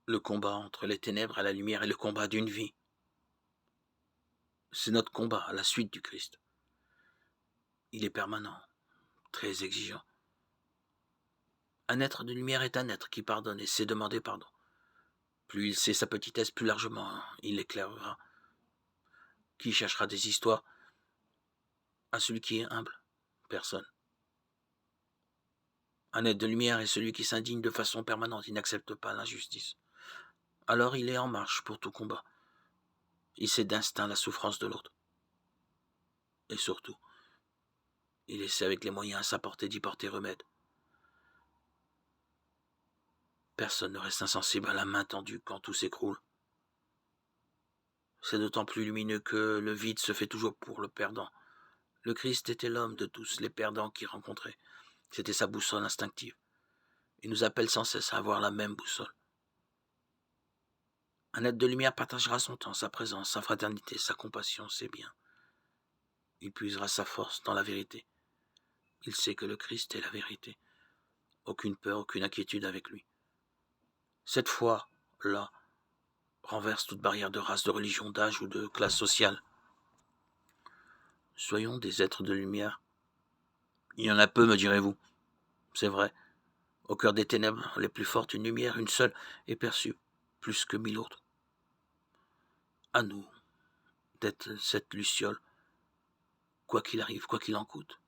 Le combat entre les ténèbres et la lumière est le combat d'une vie. C'est notre combat à la suite du Christ. Il est permanent, très exigeant. Un être de lumière est un être qui pardonne et sait demander pardon. Plus il sait sa petitesse, plus largement il l'éclairera. Qui cherchera des histoires à celui qui est humble? Personne. Un être de lumière est celui qui s'indigne de façon permanente, il n'accepte pas l'injustice. Alors il est en marche pour tout combat. Il sait d'instinct la souffrance de l'autre. Et surtout, il essaie avec les moyens à sa portée d'y porter remède. Personne ne reste insensible à la main tendue quand tout s'écroule. C'est d'autant plus lumineux que le vide se fait toujours pour le perdant. Le Christ était l'homme de tous les perdants qu'il rencontrait. C'était sa boussole instinctive. Il nous appelle sans cesse à avoir la même boussole. Un être de lumière partagera son temps, sa présence, sa fraternité, sa compassion, ses biens. Il puisera sa force dans la vérité. Il sait que le Christ est la vérité. Aucune peur, aucune inquiétude avec lui. Cette foi-là renverse toute barrière de race, de religion, d'âge ou de classe sociale. Soyons des êtres de lumière. Il y en a peu, me direz-vous. C'est vrai. Au cœur des ténèbres les plus fortes, une lumière, une seule, est perçue, plus que 1000 autres. À nous d'être cette luciole, quoi qu'il arrive, quoi qu'il en coûte.